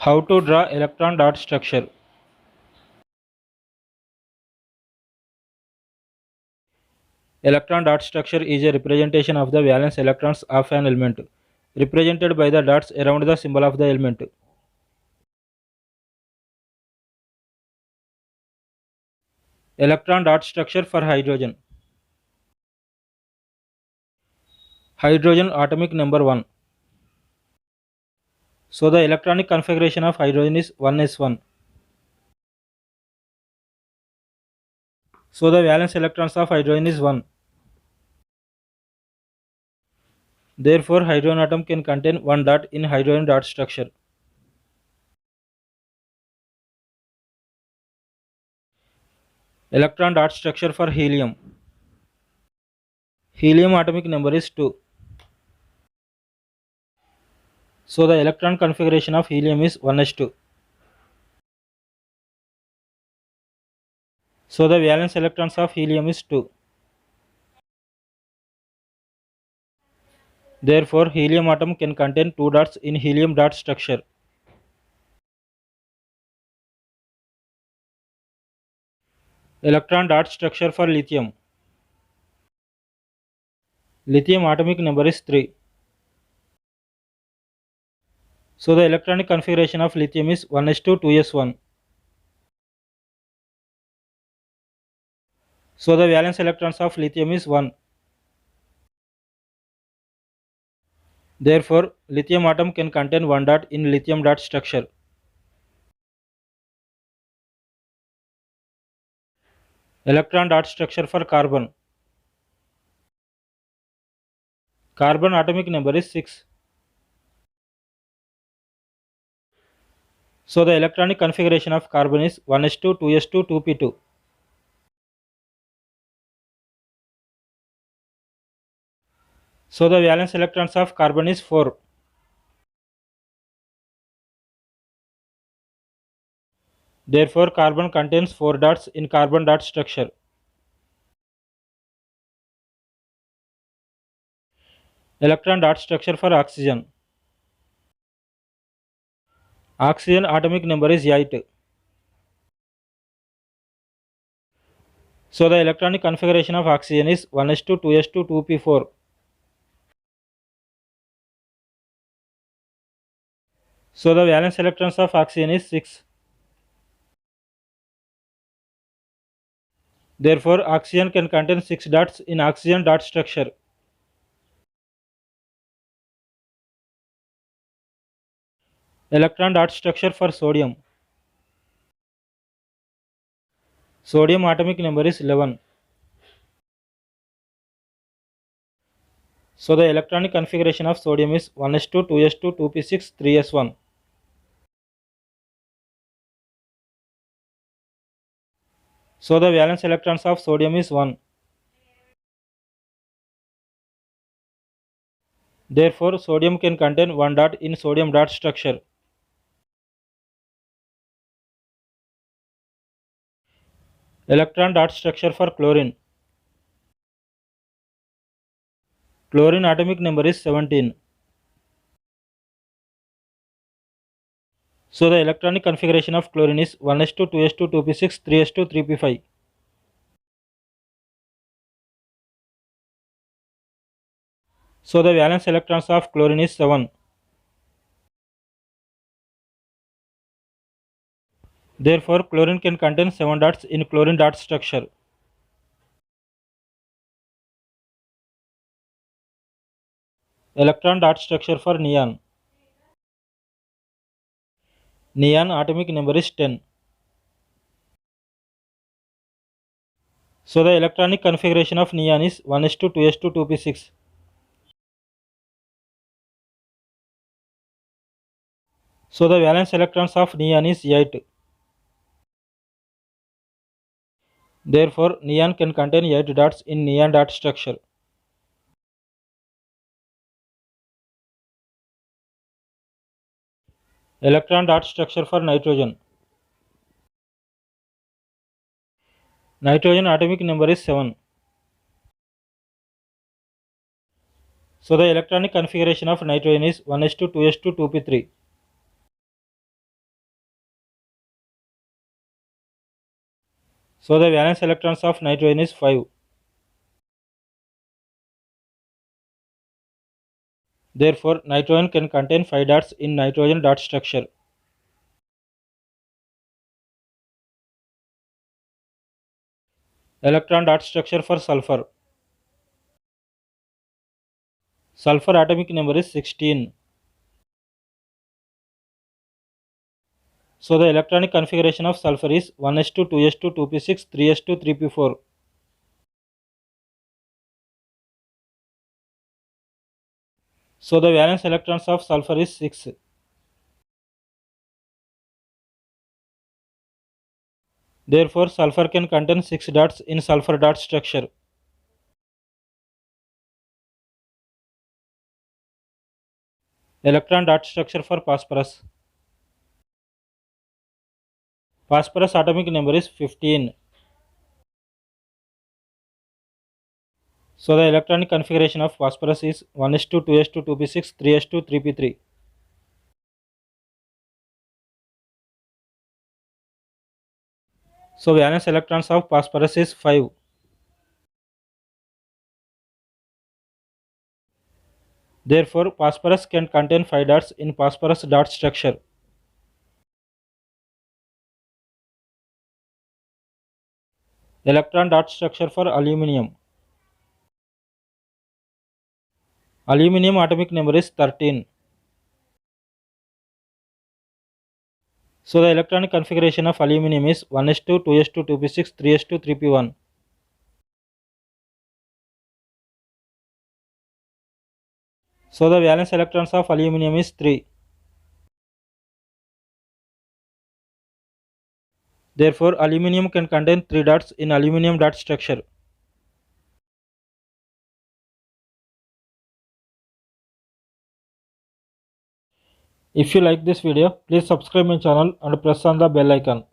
How to draw electron dot structure. Electron dot structure is a representation of the valence electrons of an element, represented by the dots around the symbol of the element. Electron dot structure for hydrogen. Hydrogen atomic number 1. So the electronic configuration of hydrogen is 1s1. So the valence electrons of hydrogen is 1. Therefore hydrogen atom can contain one dot in hydrogen dot structure. Electron dot structure for helium. Helium atomic number is 2. So the electron configuration of helium is 1s2. So the valence electrons of helium is 2. Therefore helium atom can contain 2 dots in helium dot structure. Electron dot structure for lithium. Lithium atomic number is 3. So the electronic configuration of lithium is 1s2 2s1. So the valence electrons of lithium is 1. Therefore lithium atom can contain 1 dot in lithium dot structure. Electron dot structure for carbon. Carbon atomic number is 6. So the electronic configuration of carbon is 1s2 2s2 2p2. So the valence electrons of carbon is 4. Therefore carbon contains 4 dots in carbon dot structure. Electron dot structure for oxygen. Oxygen atomic number is 8. So the electronic configuration of oxygen is 1s2 2s2 2p4. So the valence electrons of oxygen is 6. Therefore oxygen can contain 6 dots in oxygen dot structure. Electron dot structure for sodium. Sodium atomic number is 11. So the electronic configuration of sodium is 1s2 2s2 2p6 3s1. So the valence electrons of sodium is 1. Therefore sodium can contain 1 dot in sodium dot structure. Electron dot structure for chlorine. Chlorine atomic number is 17. So the electronic configuration of chlorine is 1s2 2s2 2p6 3s2 3p5. So the valence electrons of chlorine is 7. Therefore chlorine can contain 7 dots in chlorine dot structure. Electron dot structure for neon. Neon atomic number is 10. So the electronic configuration of neon is 1s2 2s2 2p6. So the valence electrons of neon is 8. Therefore neon can contain 8 dots in neon dot structure. Electron dot structure for nitrogen. Nitrogen atomic number is 7. So the electronic configuration of nitrogen is 1s2 2s2 2p3. So the valence electrons of nitrogen is 5. Therefore, nitrogen can contain 5 dots in nitrogen dot structure. Electron dot structure for sulfur. Sulfur atomic number is 16. So the electronic configuration of sulfur is 1s2 2s2 2p6 3s2 3p4. So the valence electrons of sulfur is 6. Therefore, sulfur can contain 6 dots in sulfur dot structure. Electron dot structure for phosphorus. Phosphorus atomic number is 15. So the electronic configuration of phosphorus is 1s2 2s2 2p6 3s2 3p3. So valence electrons of phosphorus is 5. Therefore, phosphorus can contain 5 dots in phosphorus dot structure. Electron dot structure for aluminium. Aluminium atomic number is 13. So the electronic configuration of aluminium is 1s2 2s2 2p6 3s2 3p1. So the valence electrons of aluminium is 3. Therefore, aluminium can contain 3 dots in aluminium dot structure. If you like this video, please subscribe my channel and press on the bell icon.